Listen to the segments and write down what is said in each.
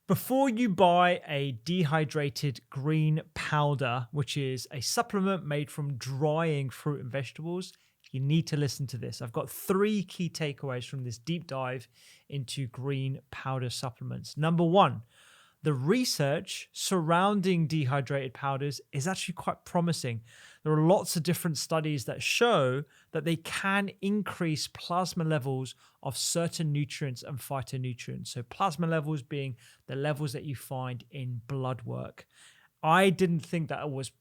Before you buy a dehydrated green powder, which is a supplement made from drying fruit and vegetables, you need to listen to this. I've got three key takeaways from this deep dive into green powder supplements. Number one, the research surrounding dehydrated powders is actually quite promising. There are lots of different studies that show that they can increase plasma levels of certain nutrients and phytonutrients. So, plasma levels being the levels that you find in blood work. I didn't think that was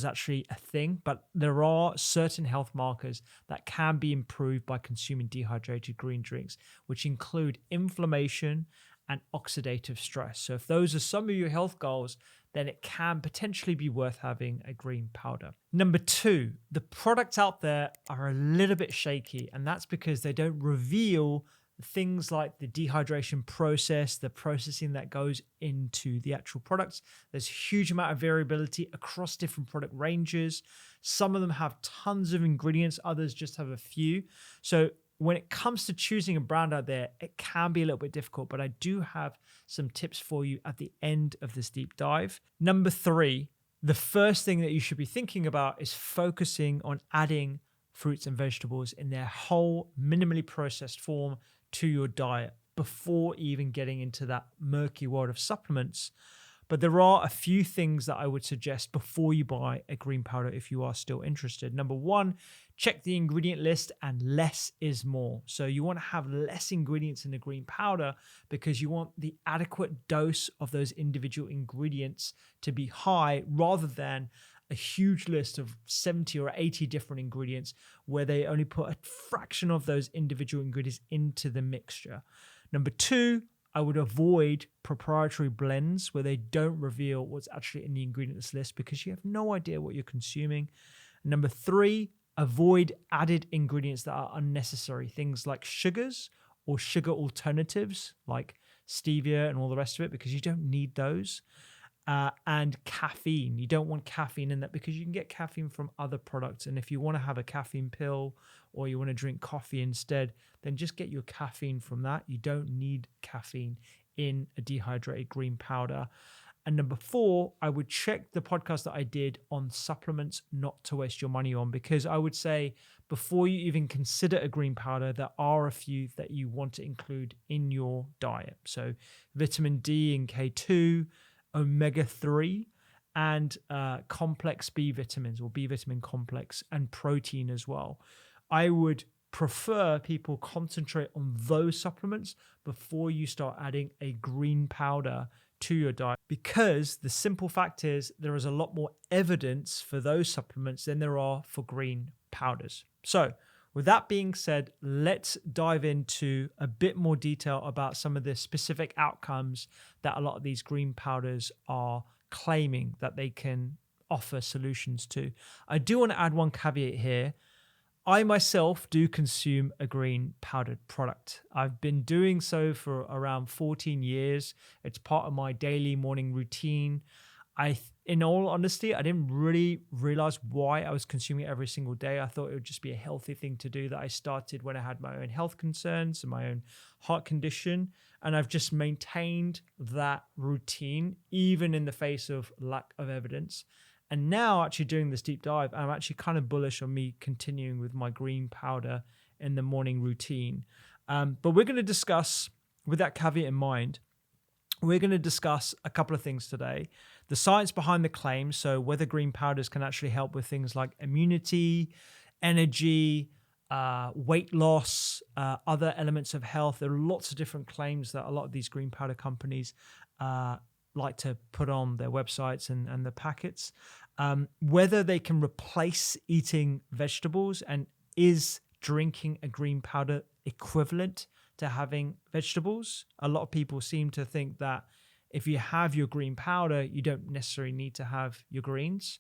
actually a thing, but there are certain health markers that can be improved by consuming dehydrated green drinks, which include inflammation and oxidative stress. So if those are some of your health goals, then it can potentially be worth having a green powder. Number two, the products out there are a little bit shaky, and that's because they don't reveal things like the dehydration process, the processing that goes into the actual products. There's a huge amount of variability across different product ranges. Some of them have tons of ingredients, others just have a few. So when it comes to choosing a brand out there, it can be a little bit difficult, but I do have some tips for you at the end of this deep dive. Number three, the first thing that you should be thinking about is focusing on adding fruits and vegetables in their whole minimally processed form to your diet before even getting into that murky world of supplements. But there are a few things that I would suggest before you buy a green powder if you are still interested. Number one, check the ingredient list, and less is more. So you want to have less ingredients in the green powder because you want the adequate dose of those individual ingredients to be high rather than a huge list of 70 or 80 different ingredients where they only put a fraction of those individual ingredients into the mixture. Number two, I would avoid proprietary blends where they don't reveal what's actually in the ingredients list because you have no idea what you're consuming. Number three, avoid added ingredients that are unnecessary. Things like sugars or sugar alternatives like stevia and all the rest of it because you don't need those. And caffeine. You don't want caffeine in that because you can get caffeine from other products. And if you want to have a caffeine pill or you want to drink coffee instead, then just get your caffeine from that. You don't need caffeine in a dehydrated green powder. And number four, I would check the podcast that I did on supplements not to waste your money on, because I would say before you even consider a green powder, there are a few that you want to include in your diet. So vitamin D and K2, omega-3, and complex B vitamins or B vitamin complex, and protein as well. I would prefer people concentrate on those supplements before you start adding a green powder to your diet, because the simple fact is there is a lot more evidence for those supplements than there are for green powders. So with that being said, let's dive into a bit more detail about some of the specific outcomes that a lot of these green powders are claiming that they can offer solutions to. I do want to add one caveat here. I myself do consume a green powdered product. I've been doing so for around 14 years. It's part of my daily morning routine. In all honesty, I didn't really realize why I was consuming it every single day. I thought it would just be a healthy thing to do that I started when I had my own health concerns and my own heart condition. And I've just maintained that routine, even in the face of lack of evidence. And now actually doing this deep dive, I'm actually kind of bullish on me continuing with my green powder in the morning routine. But we're going to discuss, with that caveat in mind, we're going to discuss a couple of things today. The science behind the claims, so whether green powders can actually help with things like immunity, energy, weight loss, other elements of health. There are lots of different claims that a lot of these green powder companies like to put on their websites and the packets. Whether they can replace eating vegetables, and is drinking a green powder equivalent to having vegetables. A lot of people seem to think that if you have your green powder, you don't necessarily need to have your greens.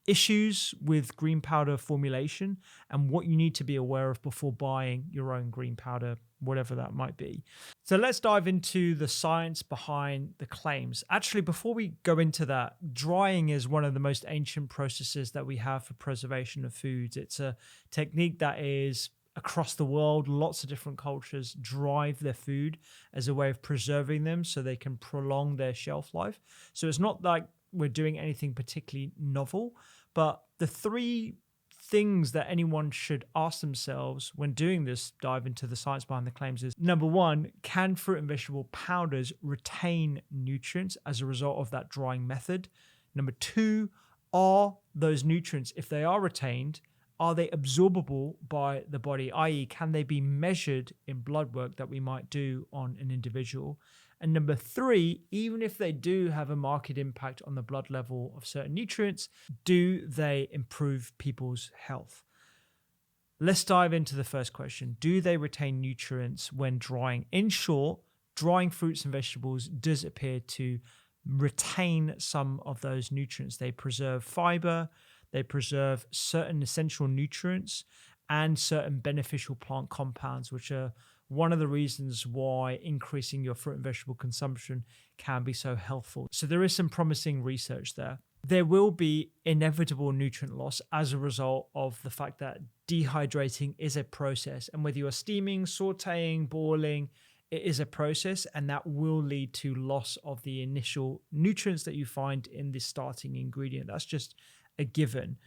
Issues with green powder formulation and what you need to be aware of before buying your own green powder, whatever that might be. So let's dive into the science behind the claims. Actually, before we go into that, drying is one of the most ancient processes that we have for preservation of foods. It's a technique that is across the world, lots of different cultures drive their food as a way of preserving them so they can prolong their shelf life. So it's not like we're doing anything particularly novel, but the three things that anyone should ask themselves when doing this dive into the science behind the claims is: number one, can fruit and vegetable powders retain nutrients as a result of that drying method? Number two, are those nutrients, if they are retained, are they absorbable by the body, i.e., can they be measured in blood work that we might do on an individual? And number three, even if they do have a marked impact on the blood level of certain nutrients, do they improve people's health? Let's dive into the first question. Do they retain nutrients when drying? In short, drying fruits and vegetables does appear to retain some of those nutrients. They preserve fiber, they preserve certain essential nutrients and certain beneficial plant compounds, which are one of the reasons why increasing your fruit and vegetable consumption can be so helpful. So there is some promising research there. There will be inevitable nutrient loss as a result of the fact that dehydrating is a process. And whether you're steaming, sauteing, boiling, it is a process, and that will lead to loss of the initial nutrients that you find in the starting ingredient. That's just a given.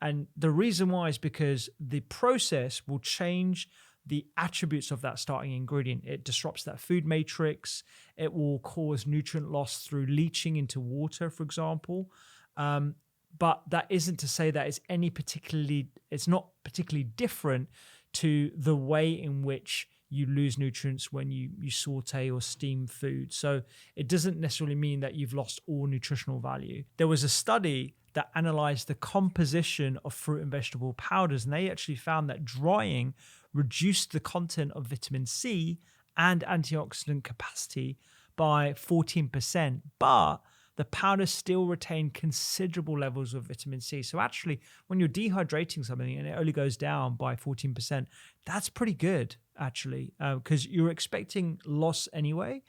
And the reason why is because the process will change the attributes of that starting ingredient. It disrupts that food matrix. It will cause nutrient loss through leaching into water, for example. But that isn't to say that it's not particularly different to the way in which you lose nutrients when you saute or steam food. So it doesn't necessarily mean that you've lost all nutritional value. There was a study that analyzed the composition of fruit and vegetable powders, and they actually found that drying reduced the content of vitamin C and antioxidant capacity by 14%, but the powders still retain considerable levels of vitamin C. So actually, when you're dehydrating something and it only goes down by 14%, that's pretty good, actually, because you're expecting loss anyway.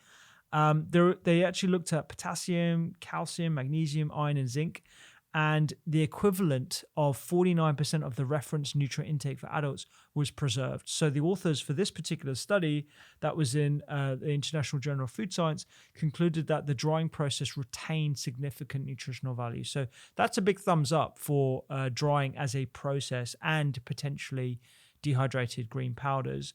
They actually looked at potassium, calcium, magnesium, iron, and zinc, and the equivalent of 49% of the reference nutrient intake for adults was preserved. So the authors for this particular study that was in the International Journal of Food Science concluded that the drying process retained significant nutritional value. So that's a big thumbs up for drying as a process and potentially dehydrated green powders.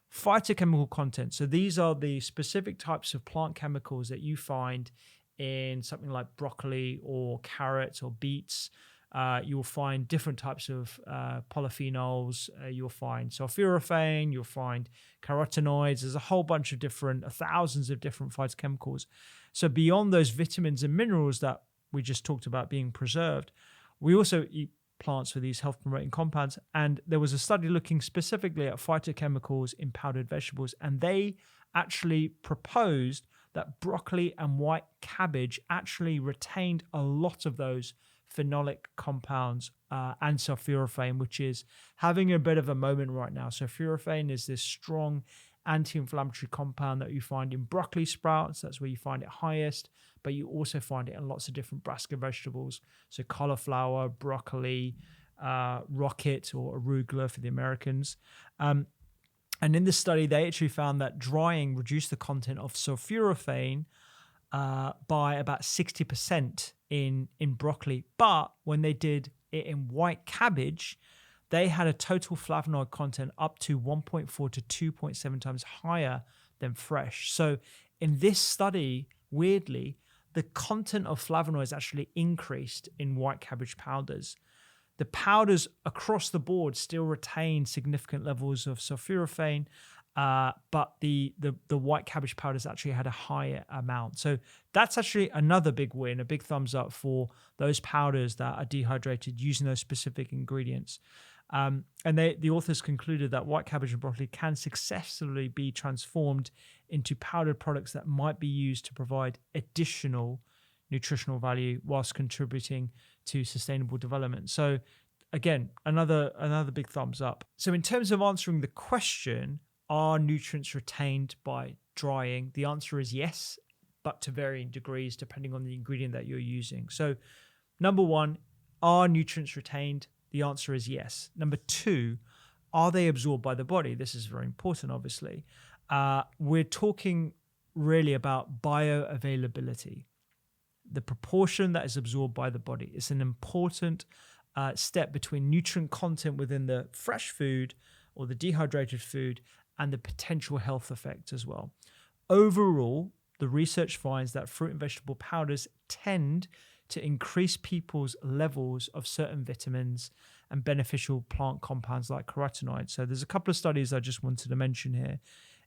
Phytochemical content. So these are the specific types of plant chemicals that you find in something like broccoli or carrots or beets. You'll find different types of polyphenols. You'll find sulforaphane, you'll find carotenoids. There's a whole bunch of thousands of different phytochemicals. So beyond those vitamins and minerals that we just talked about being preserved, we also eat plants with these health promoting compounds. And there was a study looking specifically at phytochemicals in powdered vegetables, and they actually proposed that broccoli and white cabbage actually retained a lot of those phenolic compounds and sulforaphane, which is having a bit of a moment right now. Sulforaphane is this strong anti-inflammatory compound that you find in broccoli sprouts. That's where you find it highest, but you also find it in lots of different brassica vegetables. So cauliflower, broccoli, rocket or arugula for the Americans. And in this study, they actually found that drying reduced the content of sulforaphane by about 60% in broccoli. But when they did it in white cabbage, they had a total flavonoid content up to 1.4 to 2.7 times higher than fresh. So in this study, weirdly, the content of flavonoids actually increased in white cabbage powders. The powders across the board still retain significant levels of sulforaphane, but the white cabbage powders actually had a higher amount. So that's actually another big win, a big thumbs up for those powders that are dehydrated using those specific ingredients. And the authors concluded that white cabbage and broccoli can successfully be transformed into powdered products that might be used to provide additional nutritional value whilst contributing to sustainable development. So again, another big thumbs up. So in terms of answering the question, are nutrients retained by drying? The answer is yes, but to varying degrees depending on the ingredient that you're using. So number one, are nutrients retained? The answer is yes. Number two, are they absorbed by the body? This is very important, obviously. We're talking really about bioavailability, the proportion that is absorbed by the body. It's an important step between nutrient content within the fresh food or the dehydrated food and the potential health effects as well. Overall, the research finds that fruit and vegetable powders tend to increase people's levels of certain vitamins and beneficial plant compounds like carotenoids. So there's a couple of studies I just wanted to mention here.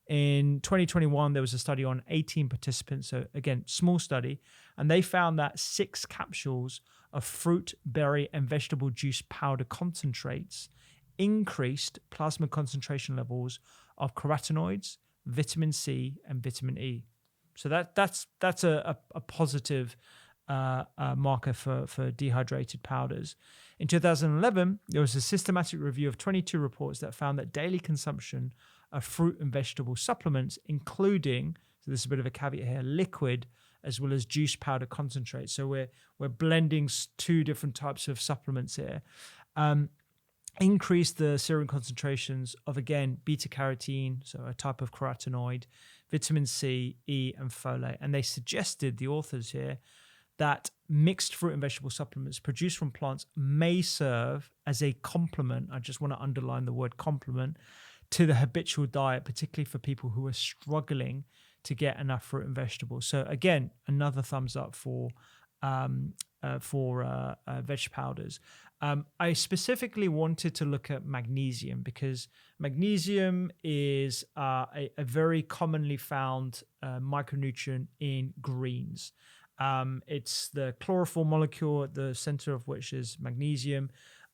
In 2021, there was a study on 18 participants. So again, small study. And they found that 6 capsules of fruit, berry, and vegetable juice powder concentrates increased plasma concentration levels of carotenoids, vitamin C, and vitamin E. So that's a positive marker for dehydrated powders. In 2011, there was a systematic review of 22 reports that found that daily consumption of fruit and vegetable supplements, including, so this is a bit of a caveat here, liquid as well as juice powder concentrate. So we're blending 2 different types of supplements here. Increase the serum concentrations of, again, beta carotene, so a type of carotenoid, vitamin C, E, and folate. And they suggested, the authors here, that mixed fruit and vegetable supplements produced from plants may serve as a complement. I just want to underline the word complement to the habitual diet, particularly for people who are struggling to get enough fruit and vegetables. So again, another thumbs up for veg powders. I specifically wanted to look at magnesium because magnesium is a very commonly found micronutrient in greens. It's the chlorophyll molecule at the center of which is magnesium.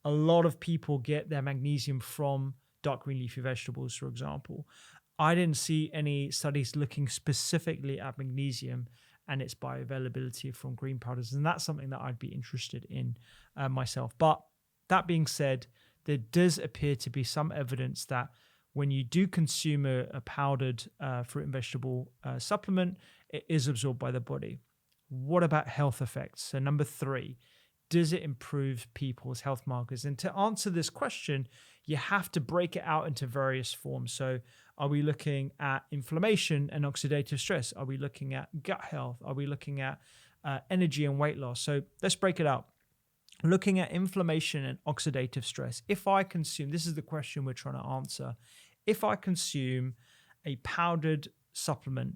A lot of people get their magnesium from dark green leafy vegetables, for example. I didn't see any studies looking specifically at magnesium and its bioavailability from green powders, and that's something that I'd be interested in myself. But that being said, there does appear to be some evidence that when you do consume a powdered fruit and vegetable supplement, it is absorbed by the body. What about health effects? So number 3, does it improve people's health markers? And to answer this question, you have to break it out into various forms. So are we looking at inflammation and oxidative stress? Are we looking at gut health? Are we looking at energy and weight loss? So let's break it out. Looking at inflammation and oxidative stress. If I consume, this is the question we're trying to answer. If I consume a powdered supplement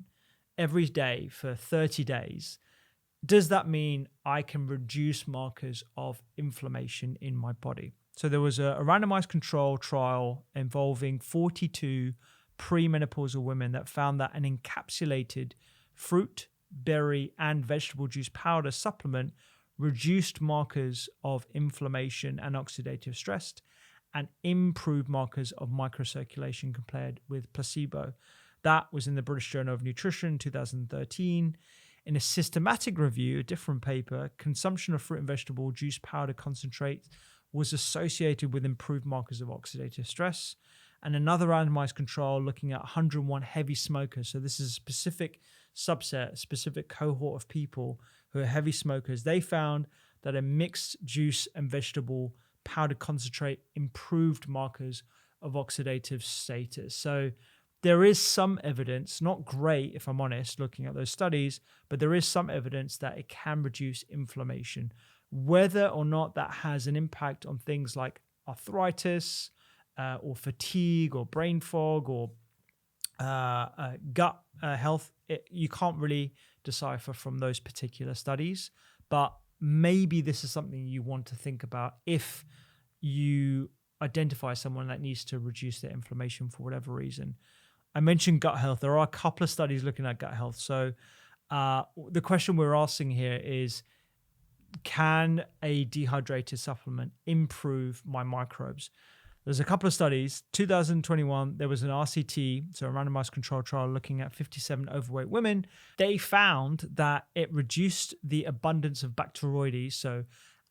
every day for 30 days, does that mean I can reduce markers of inflammation in my body? So there was a randomized control trial involving 42 premenopausal women that found that an encapsulated fruit, berry, and vegetable juice powder supplement reduced markers of inflammation and oxidative stress and improved markers of microcirculation compared with placebo. That was in the British Journal of Nutrition 2013. In a systematic review, a different paper, consumption of fruit and vegetable juice powder concentrate was associated with improved markers of oxidative stress. And another randomized control looking at 101 heavy smokers. So this is a specific subset, specific cohort of people who are heavy smokers. They found that a mixed juice and vegetable powder concentrate improved markers of oxidative status. So there is some evidence, not great if I'm honest, looking at those studies, but there is some evidence that it can reduce inflammation. Whether or not that has an impact on things like arthritis or fatigue or brain fog or gut health, you can't really decipher from those particular studies. But maybe this is something you want to think about if you identify someone that needs to reduce their inflammation for whatever reason. I mentioned gut health. There are a couple of studies looking at gut health. So the question we're asking here is, can a dehydrated supplement improve my microbes? There's a couple of studies. 2021, there was an RCT, so a randomized control trial looking at 57 overweight women. They found that it reduced the abundance of Bacteroides, so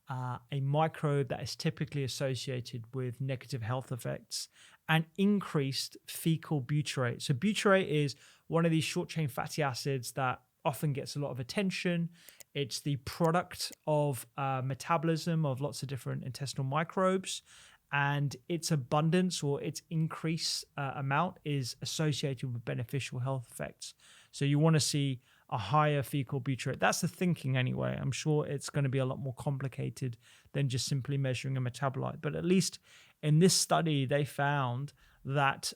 a microbe that is typically associated with negative health effects, and increased fecal butyrate. So butyrate is one of these short-chain fatty acids that often gets a lot of attention. It's the product of metabolism of lots of different intestinal microbes. and its abundance or its increase amount is associated with beneficial health effects. So you want to see a higher fecal butyrate. That's the thinking anyway. I'm sure it's going to be a lot more complicated than just simply measuring a metabolite. But at least in this study, they found that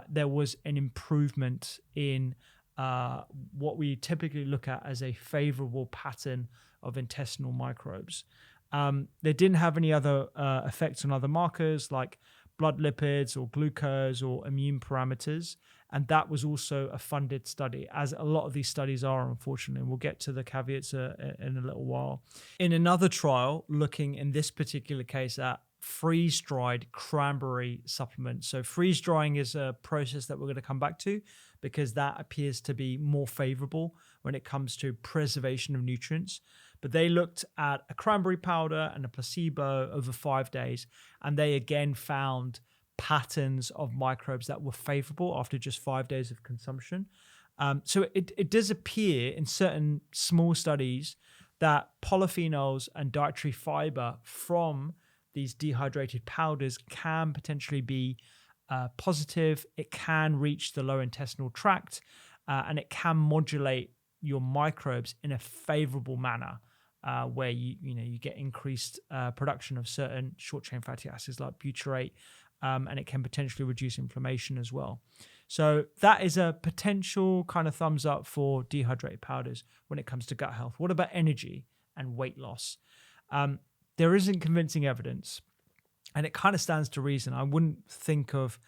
there was an improvement in what we typically look at as a favorable pattern of intestinal microbes. They didn't have any other effects on other markers like blood lipids or glucose or immune parameters. And that was also a funded study, as a lot of these studies are, unfortunately. We'll get to the caveats in a little while. In another trial, looking in this particular case at freeze-dried cranberry supplements. So freeze drying is a process that we're going to come back to because that appears to be more favorable when it comes to preservation of nutrients. But they looked at a cranberry powder and a placebo over 5 days, and they again found patterns of microbes that were favorable after just 5 days of consumption. So it does appear in certain small studies that polyphenols and dietary fiber from these dehydrated powders can potentially be positive. It can reach the lower intestinal tract, and it can modulate your microbes in a favorable manner, where you get increased production of certain short-chain fatty acids like butyrate, and it can potentially reduce inflammation as well. So that is a potential kind of thumbs up for dehydrated powders when it comes to gut health. What about energy and weight loss? There isn't convincing evidence, and it kind of stands to reason. I wouldn't think of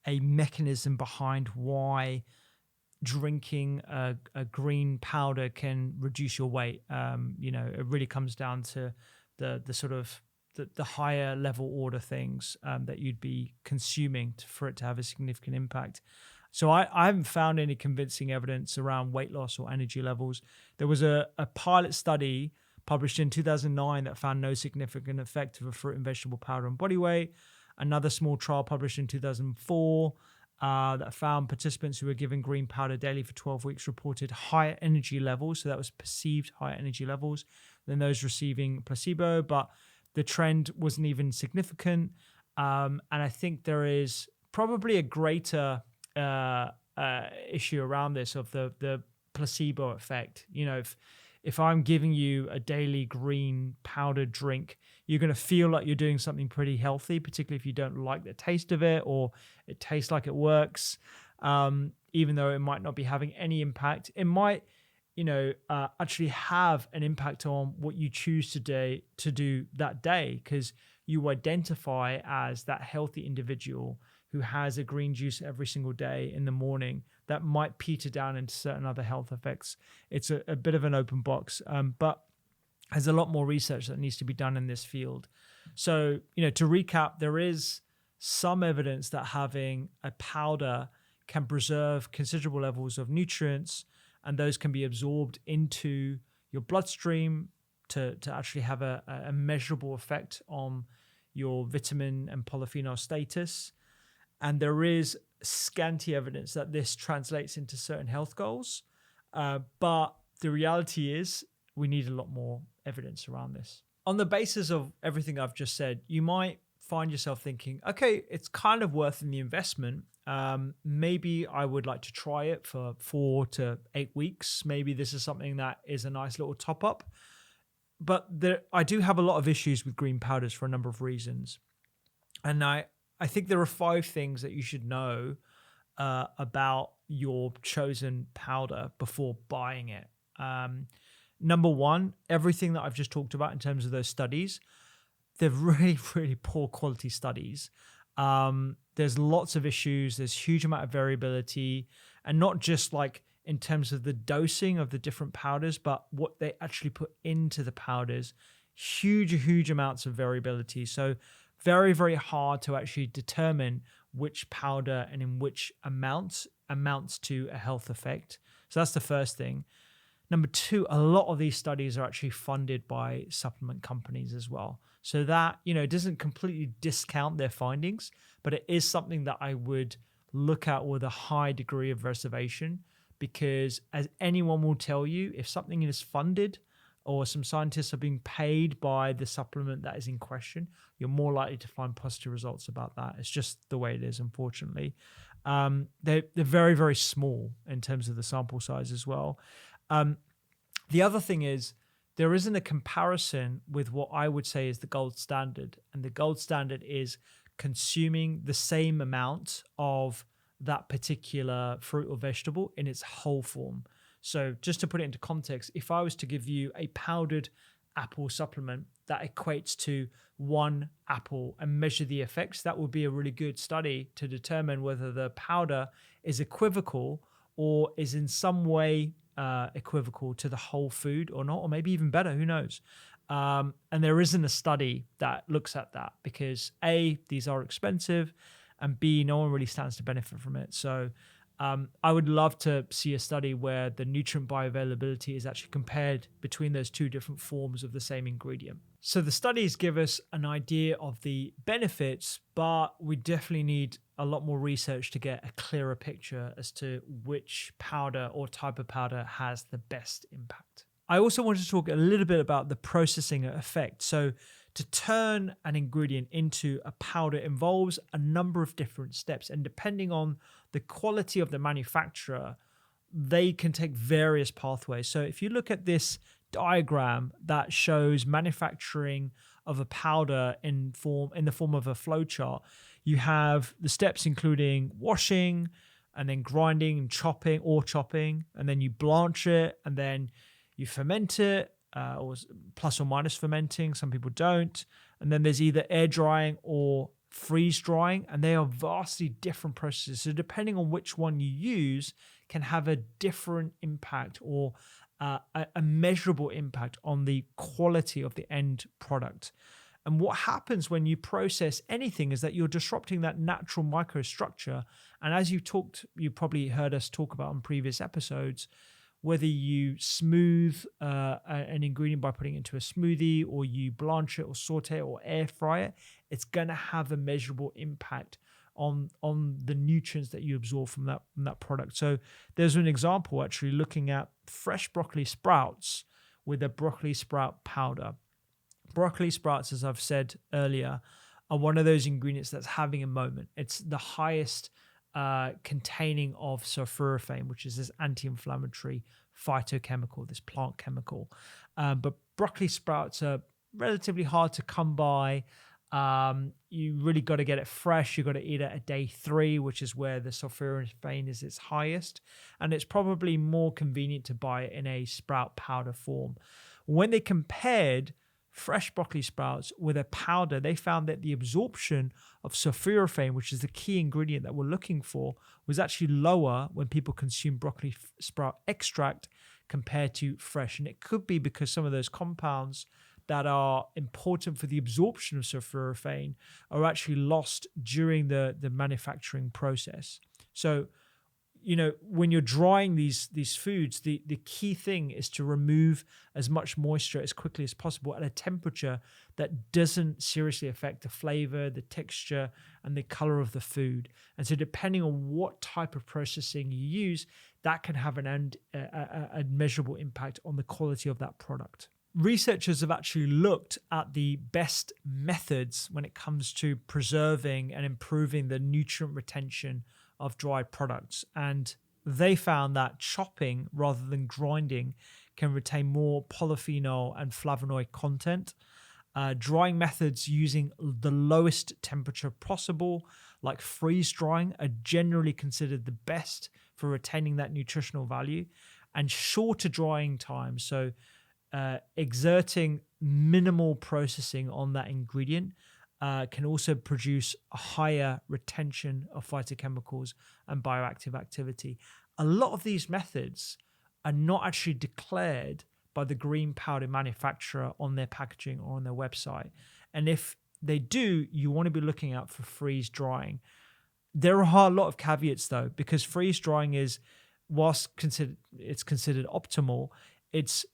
a mechanism behind why drinking a green powder can reduce your weight. It really comes down to the sort of the higher level order things that you'd be consuming for it to have a significant impact. So I haven't found any convincing evidence around weight loss or energy levels. There was a pilot study published in 2009 that found no significant effect of a fruit and vegetable powder on body weight. Another small trial published in 2004 that found participants who were given green powder daily for 12 weeks reported higher energy levels. So that was perceived higher energy levels than those receiving placebo, but the trend wasn't even significant. And I think there is probably a greater issue around this of the placebo effect. If I'm giving you a daily green powdered drink, you're going to feel like you're doing something pretty healthy, particularly if you don't like the taste of it or it tastes like it works, even though it might not be having any impact. It might, actually have an impact on what you choose to do that day, because you identify as that healthy individual who has a green juice every single day in the morning that might peter down into certain other health effects. It's a bit of an open box, but there's a lot more research that needs to be done in this field. So, to recap, there is some evidence that having a powder can preserve considerable levels of nutrients, and those can be absorbed into your bloodstream to actually have a measurable effect on your vitamin and polyphenol status. And there is scanty evidence that this translates into certain health goals. But the reality is we need a lot more evidence around this. On the basis of everything I've just said, you might find yourself thinking, okay, it's kind of worth the investment. Maybe I would like to try it for 4 to 8 weeks. Maybe this is something that is a nice little top up. But I do have a lot of issues with green powders for a number of reasons. And I think there are 5 things that you should know about your chosen powder before buying it. Number 1, everything that I've just talked about in terms of those studies, they're really, really poor quality studies. There's lots of issues. There's huge amount of variability, and not just like in terms of the dosing of the different powders, but what they actually put into the powders. Huge amounts of variability. So very, very hard to actually determine which powder and in which amounts to a health effect. So that's the first thing. Number 2, a lot of these studies are actually funded by supplement companies as well. So that, doesn't completely discount their findings, but it is something that I would look at with a high degree of reservation, because as anyone will tell you, if something is funded or some scientists are being paid by the supplement that is in question, you're more likely to find positive results about that. It's just the way it is, unfortunately. They're very, very small in terms of the sample size as well. The other thing is there isn't a comparison with what I would say is the gold standard. And the gold standard is consuming the same amount of that particular fruit or vegetable in its whole form. So just to put it into context, if I was to give you a powdered apple supplement that equates to one apple and measure the effects, that would be a really good study to determine whether the powder is equivocal or is in some way equivocal to the whole food or not, or maybe even better, who knows? And there isn't a study that looks at that because A, these are expensive, and B, no one really stands to benefit from it. So I would love to see a study where the nutrient bioavailability is actually compared between those two different forms of the same ingredient. So the studies give us an idea of the benefits, but we definitely need a lot more research to get a clearer picture as to which powder or type of powder has the best impact. I also want to talk a little bit about the processing effect. So to turn an ingredient into a powder involves a number of different steps, and depending on the quality of the manufacturer, they can take various pathways. So if you look at this diagram that shows manufacturing of a powder in the form of a flowchart, you have the steps including washing and then grinding and chopping, and then you blanch it, and then you ferment it, or plus or minus fermenting. Some people don't. And then there's either air drying or freeze drying, and they are vastly different processes. So depending on which one you use can have a different impact or a measurable impact on the quality of the end product. And what happens when you process anything is that you're disrupting that natural microstructure. And as you probably heard us talk about on previous episodes, whether you smooth an ingredient by putting it into a smoothie, or you blanch it or saute it or air fry it, it's going to have a measurable impact on the nutrients that you absorb from that product. So there's an example actually looking at fresh broccoli sprouts with a broccoli sprout powder. Broccoli sprouts, as I've said earlier, are one of those ingredients that's having a moment. It's the highest containing of sulforaphane, which is this anti-inflammatory phytochemical, this plant chemical. But broccoli sprouts are relatively hard to come by. You really got to get it fresh. You got to eat it at day 3, which is where the sulforaphane is its highest. And it's probably more convenient to buy it in a sprout powder form. When they compared fresh broccoli sprouts with a powder, they found that the absorption of sulforaphane, which is the key ingredient that we're looking for, was actually lower when people consume broccoli sprout extract compared to fresh. And it could be because some of those compounds that are important for the absorption of sulforaphane are actually lost during the manufacturing process. So, when you're drying these foods, the key thing is to remove as much moisture as quickly as possible at a temperature that doesn't seriously affect the flavor, the texture, and the color of the food. And so depending on what type of processing you use, that can have a measurable impact on the quality of that product. Researchers have actually looked at the best methods when it comes to preserving and improving the nutrient retention of dried products. And they found that chopping rather than grinding can retain more polyphenol and flavonoid content. Drying methods using the lowest temperature possible, like freeze drying, are generally considered the best for retaining that nutritional value. And shorter drying times, so exerting minimal processing on that ingredient, can also produce a higher retention of phytochemicals and bioactive activity. A lot of these methods are not actually declared by the green powder manufacturer on their packaging or on their website. And if they do, you want to be looking out for freeze drying. There are a lot of caveats though, because freeze drying is, whilst it's considered optimal, it's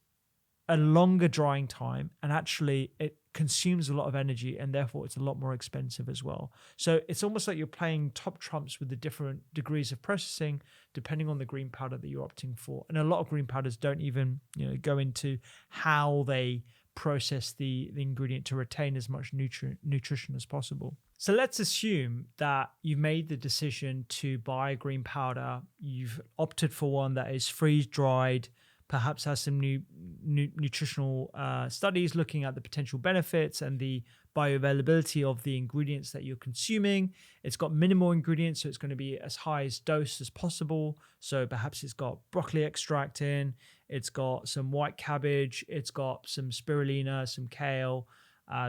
a longer drying time, and actually it consumes a lot of energy, and therefore it's a lot more expensive as well. So it's almost like you're playing top trumps with the different degrees of processing depending on the green powder that you're opting for. And a lot of green powders don't even go into how they process the ingredient to retain as much nutrition as possible. So let's assume that you've made the decision to buy a green powder. You've opted for one that is freeze dried, perhaps has some new nutritional studies looking at the potential benefits and the bioavailability of the ingredients that you're consuming. It's got minimal ingredients, so it's going to be as high as dose as possible. So perhaps it's got broccoli extract in, it's got some white cabbage, it's got some spirulina, some kale,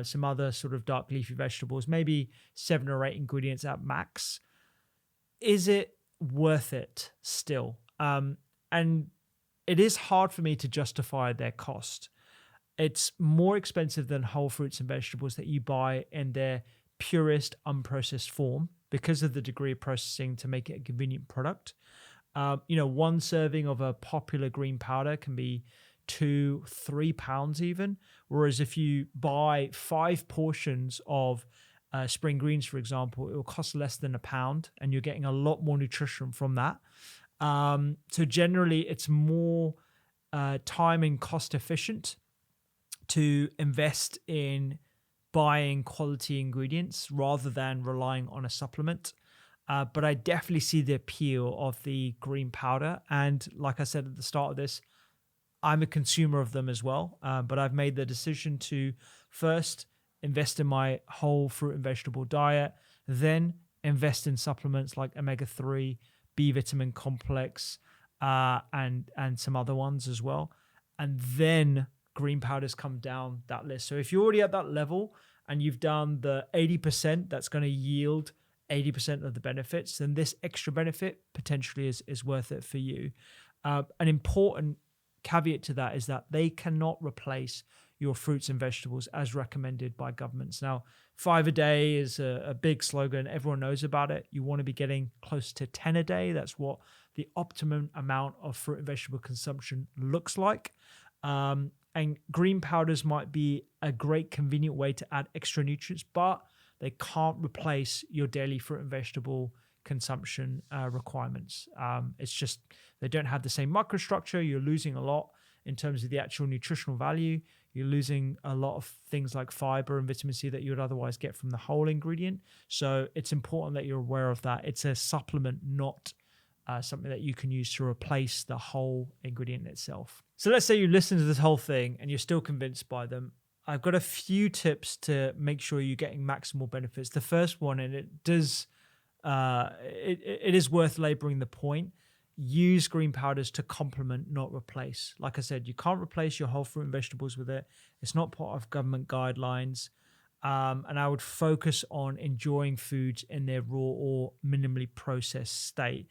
some other sort of dark leafy vegetables, maybe 7 or 8 ingredients at max. Is it worth it still? And it is hard for me to justify their cost. It's more expensive than whole fruits and vegetables that you buy in their purest, unprocessed form because of the degree of processing to make it a convenient product. One serving of a popular green powder can be £2-3 even. Whereas if you buy 5 portions of spring greens, for example, it will cost less than £1, and you're getting a lot more nutrition from that. So generally, it's more time and cost efficient to invest in buying quality ingredients rather than relying on a supplement. But I definitely see the appeal of the green powder. And like I said at the start of this, I'm a consumer of them as well. But I've made the decision to first invest in my whole fruit and vegetable diet, then invest in supplements like omega-3, B vitamin complex, and some other ones as well. And then green powders come down that list. So if you're already at that level and you've done the 80% that's going to yield 80% of the benefits, then this extra benefit potentially is worth it for you. An important caveat to that is that they cannot replace your fruits and vegetables as recommended by governments. Now, 5 a day is a big slogan. Everyone knows about it. You want to be getting close to 10 a day. That's what the optimum amount of fruit and vegetable consumption looks like. And green powders might be a great convenient way to add extra nutrients, but they can't replace your daily fruit and vegetable consumption requirements. It's just they don't have the same microstructure. You're losing a lot in terms of the actual nutritional value. You're losing a lot of things like fiber and vitamin C that you would otherwise get from the whole ingredient. So it's important that you're aware of that. It's a supplement, not something that you can use to replace the whole ingredient itself. So let's say you listen to this whole thing and you're still convinced by them. I've got a few tips to make sure you're getting maximal benefits. The first one, and it does, it is worth laboring the point, use green powders to complement, not replace. Like I said, you can't replace your whole fruit and vegetables with it. It's not part of government guidelines. And I would focus on enjoying foods in their raw or minimally processed state.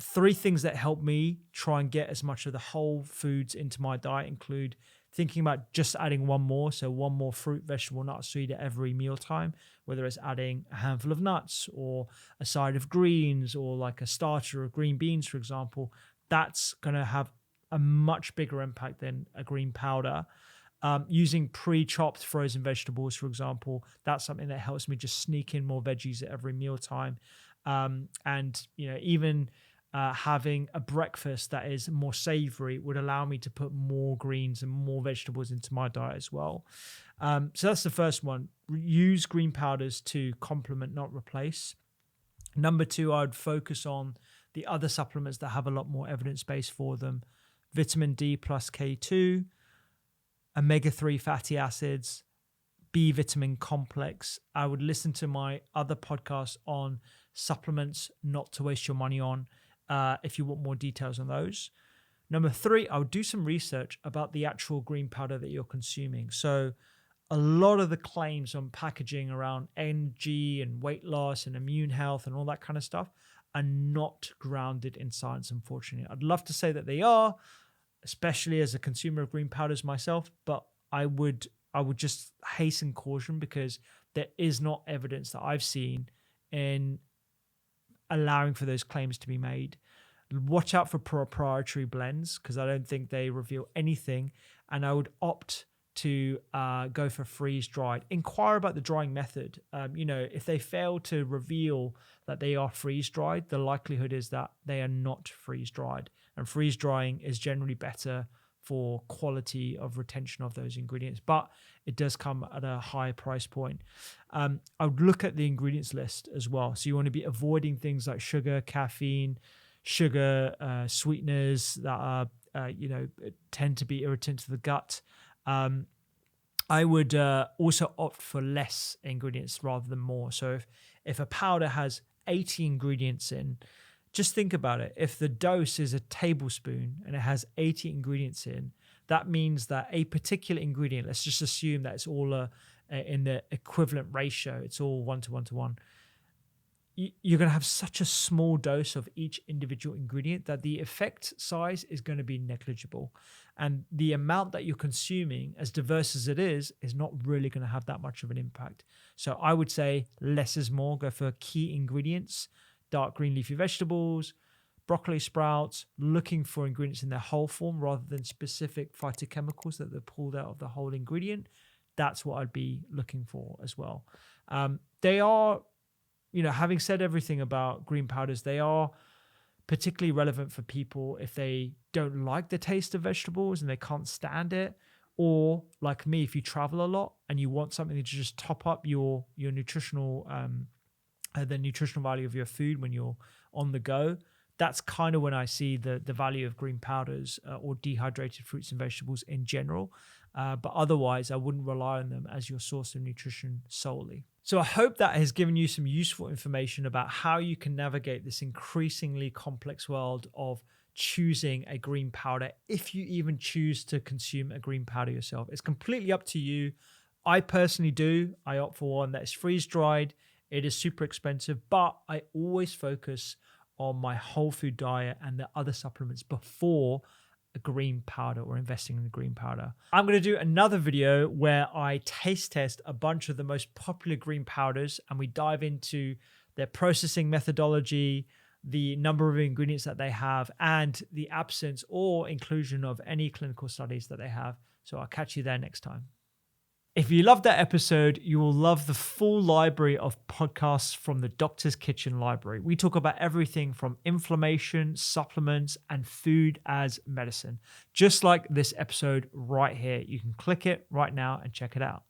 3 things that help me try and get as much of the whole foods into my diet include thinking about just adding one more. So 1 more fruit, vegetable, nut, seed at every mealtime, whether it's adding a handful of nuts or a side of greens or like a starter of green beans, for example. That's going to have a much bigger impact than a green powder. Using pre-chopped frozen vegetables, for example, that's something that helps me just sneak in more veggies at every mealtime. And even having a breakfast that is more savory would allow me to put more greens and more vegetables into my diet as well. So that's the first one. Use green powders to complement, not replace. Number 2, I would focus on the other supplements that have a lot more evidence base for them. Vitamin D plus K2, omega-3 fatty acids, B vitamin complex. I would listen to my other podcasts on supplements not to waste your money on if you want more details on those. Number 3, I would do some research about the actual green powder that you're consuming. So a lot of the claims on packaging around energy and weight loss and immune health and all that kind of stuff are not grounded in science, unfortunately. I'd love to say that they are, especially as a consumer of green powders myself, but I would just hasten caution because there is not evidence that I've seen in allowing for those claims to be made. Watch out for proprietary blends because I don't think they reveal anything, and I would opt to go for freeze dried, inquire about the drying method. If they fail to reveal that they are freeze dried, the likelihood is that they are not freeze dried. And freeze drying is generally better for quality of retention of those ingredients, but it does come at a higher price point. I would look at the ingredients list as well. So you want to be avoiding things like sugar, caffeine, sweeteners that are tend to be irritant to the gut. I would also opt for less ingredients rather than more. So if a powder has 80 ingredients in, just think about it. If the dose is a tablespoon and it has 80 ingredients in, that means that a particular ingredient, let's just assume that it's all in the equivalent ratio, it's all 1:1:1. You're going to have such a small dose of each individual ingredient that the effect size is going to be negligible. And the amount that you're consuming, as diverse as it is not really going to have that much of an impact. So I would say less is more. Go for key ingredients, dark green leafy vegetables, broccoli sprouts, looking for ingredients in their whole form rather than specific phytochemicals that they're pulled out of the whole ingredient. That's what I'd be looking for as well. They are, having said everything about green powders, they are particularly relevant for people if they don't like the taste of vegetables and they can't stand it. Or like me, if you travel a lot and you want something to just top up your nutritional, the nutritional value of your food when you're on the go, that's kind of when I see the value of green powders or dehydrated fruits and vegetables in general. But otherwise, I wouldn't rely on them as your source of nutrition solely. So I hope that has given you some useful information about how you can navigate this increasingly complex world of choosing a green powder, if you even choose to consume a green powder yourself. It's completely up to you. I personally do. I opt for one that is freeze-dried. It is super expensive, but I always focus on my whole food diet and the other supplements before a green powder or investing in a green powder. I'm going to do another video where I taste test a bunch of the most popular green powders and we dive into their processing methodology, the number of ingredients that they have, and the absence or inclusion of any clinical studies that they have. So I'll catch you there next time. If you loved that episode, you will love the full library of podcasts from the Doctor's Kitchen Library. We talk about everything from inflammation, supplements, and food as medicine. Just like this episode right here. You can click it right now and check it out.